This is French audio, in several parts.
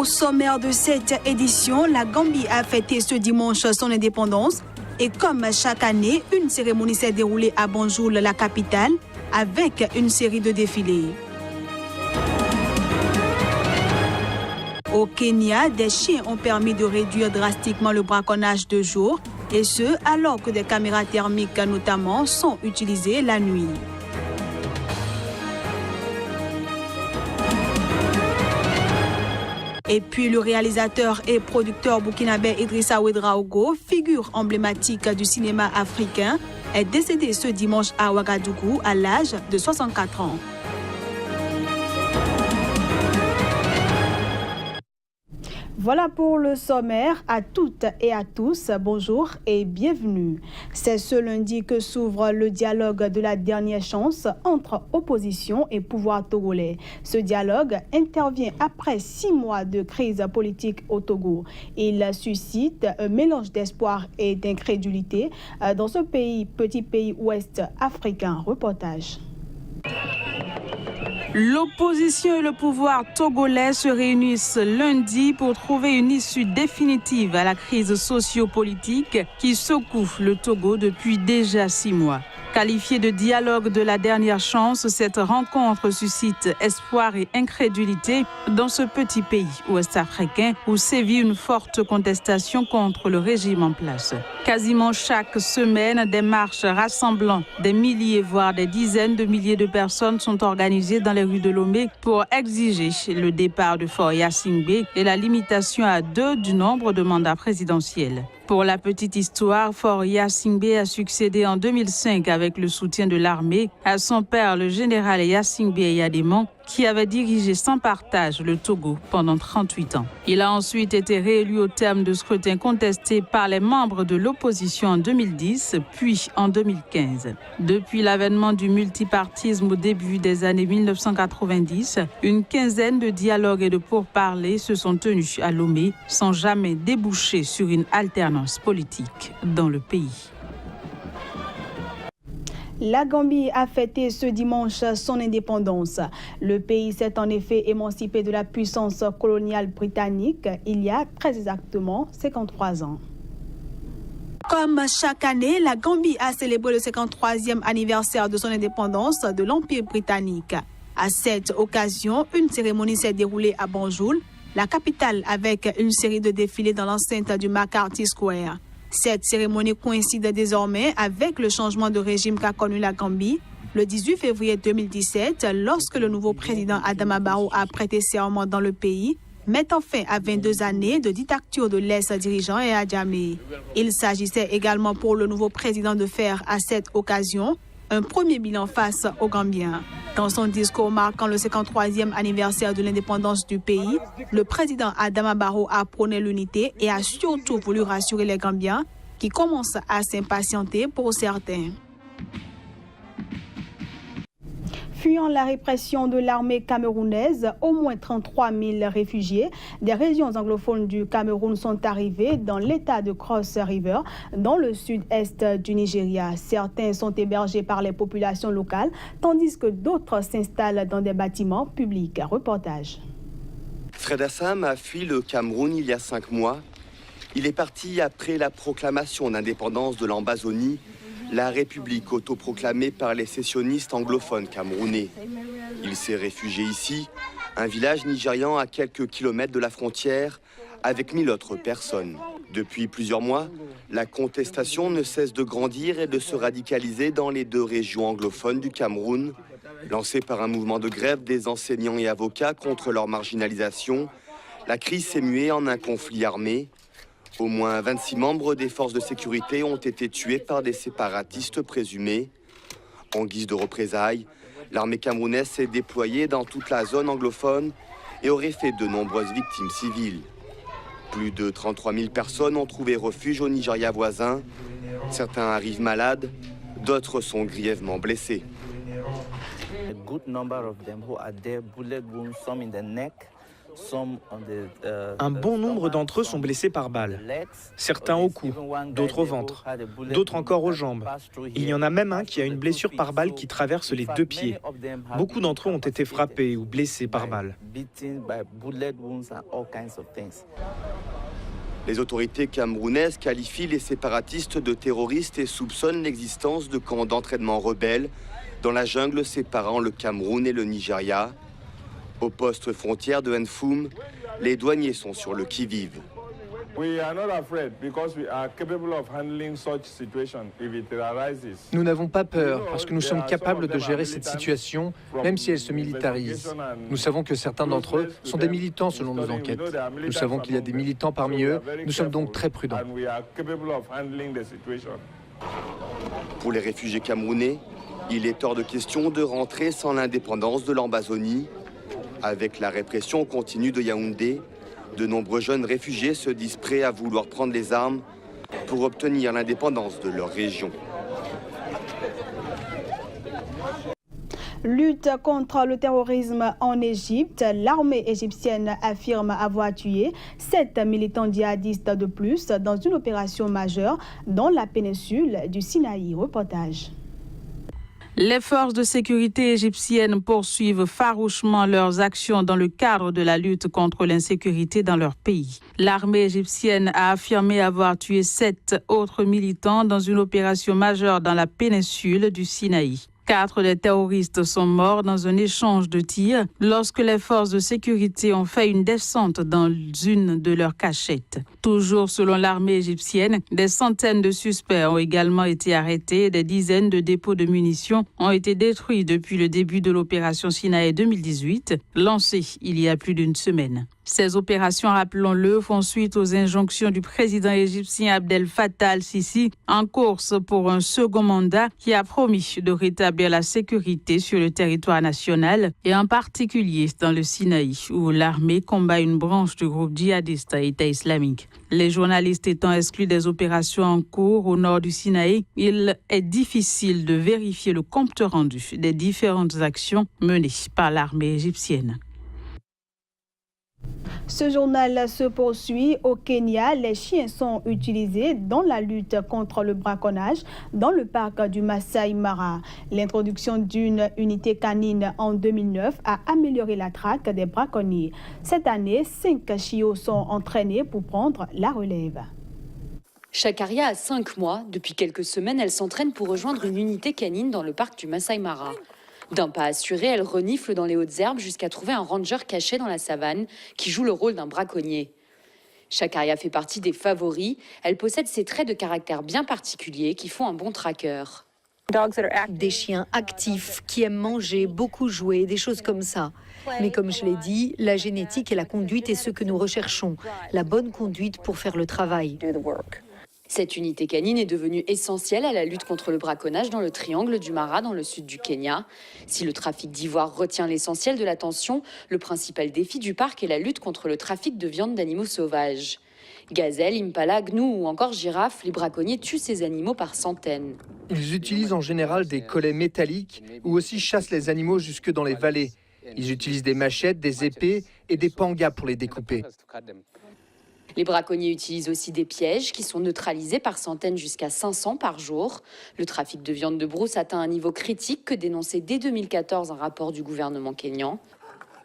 Au sommaire de cette édition, la Gambie a fêté ce dimanche son indépendance et comme chaque année, une cérémonie s'est déroulée à Banjul, la capitale, avec une série de défilés. Au Kenya, des chiens ont permis de réduire drastiquement le braconnage de jour, et ce, alors que des caméras thermiques notamment sont utilisées la nuit. Et puis le réalisateur et producteur burkinabé Idrissa Ouedraogo, figure emblématique du cinéma africain, est décédé ce dimanche à Ouagadougou à l'âge de 64 ans. Voilà pour le sommaire. À toutes et à tous, bonjour et bienvenue. C'est ce lundi que s'ouvre le dialogue de la dernière chance entre opposition et pouvoir togolais. Ce dialogue intervient après 6 mois de crise politique au Togo. Il suscite un mélange d'espoir et d'incrédulité dans ce petit pays ouest africain. Reportage. L'opposition et le pouvoir togolais se réunissent lundi pour trouver une issue définitive à la crise sociopolitique qui secoue le Togo depuis déjà 6 mois. Qualifiée de dialogue de la dernière chance, cette rencontre suscite espoir et incrédulité dans ce petit pays ouest-africain où sévit une forte contestation contre le régime en place. Quasiment chaque semaine, des marches rassemblant des milliers, voire des dizaines de milliers de personnes sont organisées dans les rues de Lomé pour exiger le départ de Faure Gnassingbé et la limitation à 2 du nombre de mandats présidentiels. Pour la petite histoire, Faure Gnassingbé a succédé en 2005 avec le soutien de l'armée à son père, le général Gnassingbé Eyadémon, qui avait dirigé sans partage le Togo pendant 38 ans. Il a ensuite été réélu au terme de scrutins contestés par les membres de l'opposition en 2010, puis en 2015. Depuis l'avènement du multipartisme au début des années 1990, une quinzaine de dialogues et de pourparlers se sont tenus à Lomé sans jamais déboucher sur une alternance politique dans le pays. La Gambie a fêté ce dimanche son indépendance. Le pays s'est en effet émancipé de la puissance coloniale britannique il y a très exactement 53 ans. Comme chaque année, la Gambie a célébré le 53e anniversaire de son indépendance de l'Empire britannique. À cette occasion, une cérémonie s'est déroulée à Banjul, la capitale, avec une série de défilés dans l'enceinte du McCarthy Square. Cette cérémonie coïncide désormais avec le changement de régime qu'a connu la Gambie le 18 février 2017, lorsque le nouveau président Adama Barrow a prêté serment dans le pays, mettant fin à 22 années de dictature de l'ex-dirigeant Yahya Jammeh. Il s'agissait également pour le nouveau président de faire à cette occasion un premier bilan face aux Gambiens. Dans son discours marquant le 53e anniversaire de l'indépendance du pays, le président Adama Barrow a prôné l'unité et a surtout voulu rassurer les Gambiens qui commencent à s'impatienter pour certains. Fuyant la répression de l'armée camerounaise, au moins 33 000 réfugiés des régions anglophones du Cameroun sont arrivés dans l'état de Cross River, dans le sud-est du Nigeria. Certains sont hébergés par les populations locales, tandis que d'autres s'installent dans des bâtiments publics. Reportage. Fred Assam a fui le Cameroun il y a 5 mois. Il est parti après la proclamation d'indépendance de l'Ambazonie, la république autoproclamée par les sécessionnistes anglophones camerounais. Il s'est réfugié ici, un village nigérian à quelques kilomètres de la frontière, avec 1000 autres personnes. Depuis plusieurs mois, la contestation ne cesse de grandir et de se radicaliser dans les 2 régions anglophones du Cameroun. Lancée par un mouvement de grève des enseignants et avocats contre leur marginalisation, la crise s'est muée en un conflit armé. Au moins 26 membres des forces de sécurité ont été tués par des séparatistes présumés. En guise de représailles, l'armée camerounaise s'est déployée dans toute la zone anglophone et aurait fait de nombreuses victimes civiles. Plus de 33 000 personnes ont trouvé refuge au Nigeria voisin. Certains arrivent malades, d'autres sont grièvement blessés. A good number of them who are there, bullet wounds, some in the neck, Un bon nombre d'entre eux sont blessés par balle. Certains au cou, d'autres au ventre, d'autres encore aux jambes. Il y en a même un qui a une blessure par balle qui traverse les 2 pieds. Beaucoup d'entre eux ont été frappés ou blessés par balle. Les autorités camerounaises qualifient les séparatistes de terroristes et soupçonnent l'existence de camps d'entraînement rebelles dans la jungle séparant le Cameroun et le Nigeria. Au poste frontière de Nfoum, les douaniers sont sur le qui-vive. Nous n'avons pas peur parce que nous sommes capables de gérer cette situation, même si elle se militarise. Nous savons que certains d'entre eux sont des militants selon nos enquêtes. Nous savons qu'il y a des militants parmi eux. Nous sommes donc très prudents. Pour les réfugiés camerounais, il est hors de question de rentrer sans l'indépendance de l'Ambazonie. Avec la répression continue de Yaoundé, de nombreux jeunes réfugiés se disent prêts à vouloir prendre les armes pour obtenir l'indépendance de leur région. Lutte contre le terrorisme en Égypte. L'armée égyptienne affirme avoir tué 7 militants djihadistes de plus dans une opération majeure dans la péninsule du Sinaï. Reportage. Les forces de sécurité égyptiennes poursuivent farouchement leurs actions dans le cadre de la lutte contre l'insécurité dans leur pays. L'armée égyptienne a affirmé avoir tué 7 autres militants dans une opération majeure dans la péninsule du Sinaï. 4 des terroristes sont morts dans un échange de tirs lorsque les forces de sécurité ont fait une descente dans une de leurs cachettes. Toujours selon l'armée égyptienne, des centaines de suspects ont également été arrêtés et des dizaines de dépôts de munitions ont été détruits depuis le début de l'opération Sinaï 2018, lancée il y a plus d'une semaine. Ces opérations, rappelons-le, font suite aux injonctions du président égyptien Abdel Fattah al-Sisi en course pour un second mandat qui a promis de rétablir la sécurité sur le territoire national et en particulier dans le Sinaï où l'armée combat une branche du groupe djihadiste État islamique. Les journalistes étant exclus des opérations en cours au nord du Sinaï, il est difficile de vérifier le compte rendu des différentes actions menées par l'armée égyptienne. Ce journal se poursuit. Au Kenya, les chiens sont utilisés dans la lutte contre le braconnage dans le parc du Masai Mara. L'introduction d'une unité canine en 2009 a amélioré la traque des braconniers. Cette année, 5 chiots sont entraînés pour prendre la relève. Chakaria a 5 mois. Depuis quelques semaines, elle s'entraîne pour rejoindre une unité canine dans le parc du Masai Mara. D'un pas assuré, elle renifle dans les hautes herbes jusqu'à trouver un ranger caché dans la savane qui joue le rôle d'un braconnier. Chakaria fait partie des favoris. Elle possède ses traits de caractère bien particuliers qui font un bon tracker. Des chiens actifs qui aiment manger, beaucoup jouer, des choses comme ça. Mais comme je l'ai dit, la génétique et la conduite est ce que nous recherchons. La bonne conduite pour faire le travail. Cette unité canine est devenue essentielle à la lutte contre le braconnage dans le triangle du Mara, dans le sud du Kenya. Si le trafic d'ivoire retient l'essentiel de l'attention, le principal défi du parc est la lutte contre le trafic de viande d'animaux sauvages. Gazelles, impala, gnous ou encore girafes, les braconniers tuent ces animaux par centaines. Ils utilisent en général des collets métalliques ou aussi chassent les animaux jusque dans les vallées. Ils utilisent des machettes, des épées et des pangas pour les découper. Les braconniers utilisent aussi des pièges qui sont neutralisés par centaines jusqu'à 500 par jour. Le trafic de viande de brousse atteint un niveau critique que dénonçait dès 2014 un rapport du gouvernement kényan.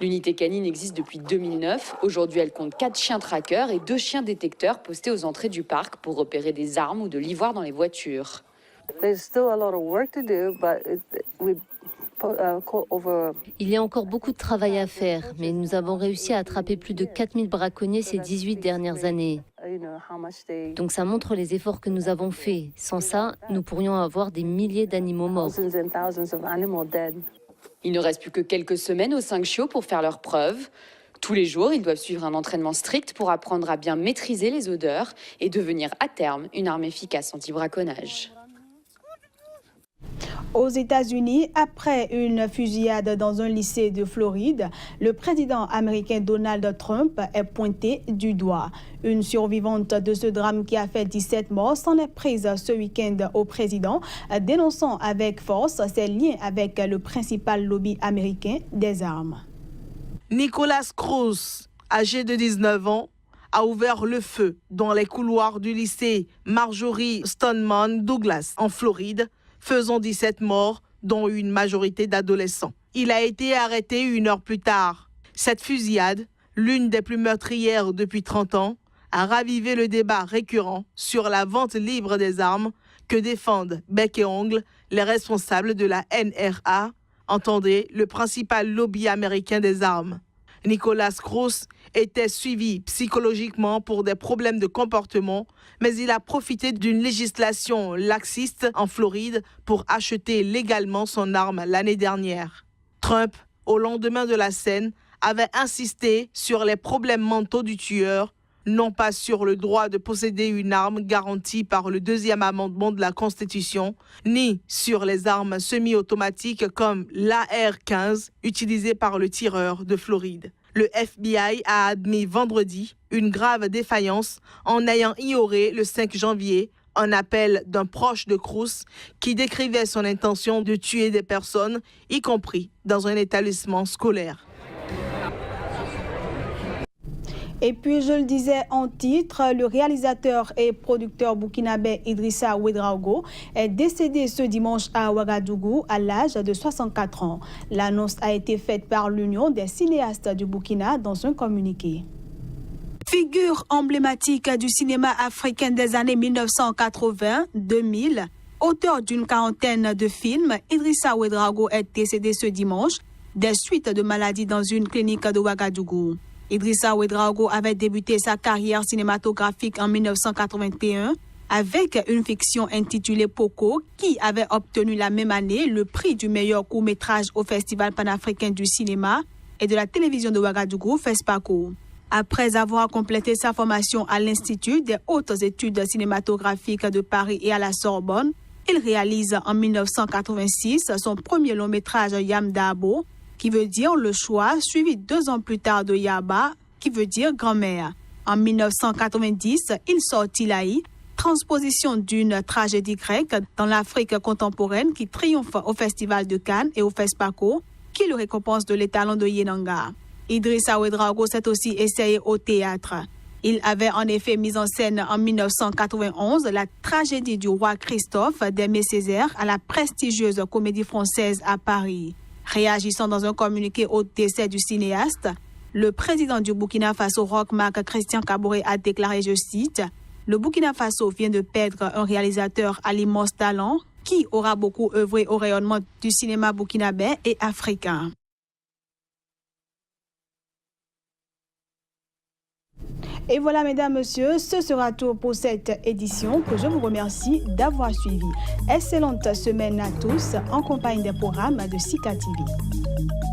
L'unité canine existe depuis 2009. Aujourd'hui, elle compte 4 chiens trackers et 2 chiens détecteurs postés aux entrées du parc pour repérer des armes ou de l'ivoire dans les voitures. Il y a encore beaucoup de travail à faire, mais nous avons réussi à attraper plus de 4000 braconniers ces 18 dernières années. Donc ça montre les efforts que nous avons faits. Sans ça, nous pourrions avoir des milliers d'animaux morts. Il ne reste plus que quelques semaines aux 5 chiots pour faire leurs preuves. Tous les jours, ils doivent suivre un entraînement strict pour apprendre à bien maîtriser les odeurs et devenir à terme une arme efficace anti-braconnage. Aux États-Unis, après une fusillade dans un lycée de Floride, le président américain Donald Trump est pointé du doigt. Une survivante de ce drame qui a fait 17 morts s'en est prise ce week-end au président, dénonçant avec force ses liens avec le principal lobby américain des armes. Nicholas Cruz âgé de 19 ans, a ouvert le feu dans les couloirs du lycée Marjorie Stoneman Douglas en Floride, faisant 17 morts, dont une majorité d'adolescents. Il a été arrêté 1 heure plus tard. Cette fusillade, l'une des plus meurtrières depuis 30 ans, a ravivé le débat récurrent sur la vente libre des armes que défendent bec et ongle les responsables de la NRA, entendez, le principal lobby américain des armes. Nicholas Cruz était suivi psychologiquement pour des problèmes de comportement, mais il a profité d'une législation laxiste en Floride pour acheter légalement son arme l'année dernière. Trump, au lendemain de la scène, avait insisté sur les problèmes mentaux du tueur, non pas sur le droit de posséder une arme garantie par le 2e amendement de la Constitution, ni sur les armes semi-automatiques comme l'AR-15 utilisées par le tireur de Floride. Le FBI a admis vendredi une grave défaillance en ayant ignoré le 5 janvier un appel d'un proche de Cruz qui décrivait son intention de tuer des personnes, y compris dans un établissement scolaire. Et puis, je le disais en titre, le réalisateur et producteur burkinabé Idrissa Ouedraogo est décédé ce dimanche à Ouagadougou à l'âge de 64 ans. L'annonce a été faite par l'Union des cinéastes du Burkina dans un communiqué. Figure emblématique du cinéma africain des années 1980-2000, auteur d'une quarantaine de films, Idrissa Ouedraogo est décédé ce dimanche des suites de maladies dans une clinique de Ouagadougou. Idrissa Ouedraogo avait débuté sa carrière cinématographique en 1981 avec une fiction intitulée Poco qui avait obtenu la même année le prix du meilleur court-métrage au Festival panafricain du cinéma et de la télévision de Ouagadougou, FESPACO. Après avoir complété sa formation à l'Institut des hautes études cinématographiques de Paris et à la Sorbonne, il réalise en 1986 son premier long-métrage Yam Dabo, qui veut dire le choix, suivi 2 ans plus tard de Yaba, qui veut dire grand-mère. En 1990, il sort Tilaï, transposition d'une tragédie grecque dans l'Afrique contemporaine qui triomphe au Festival de Cannes et au FESPACO, qui le récompense de l'étalon de Yenanga. Idrissa Ouedraogo s'est aussi essayé au théâtre. Il avait en effet mis en scène en 1991 la tragédie du roi Christophe d'Aimé Césaire à la prestigieuse Comédie Française à Paris. Réagissant dans un communiqué au décès du cinéaste, le président du Burkina Faso, Roch-Marc Christian Kaboré, a déclaré, je cite, « Le Burkina Faso vient de perdre un réalisateur à l'immense talent qui aura beaucoup œuvré au rayonnement du cinéma burkinabé et africain. » Et voilà, mesdames, messieurs, ce sera tout pour cette édition que je vous remercie d'avoir suivi. Excellente semaine à tous en compagnie des programmes de Sika TV.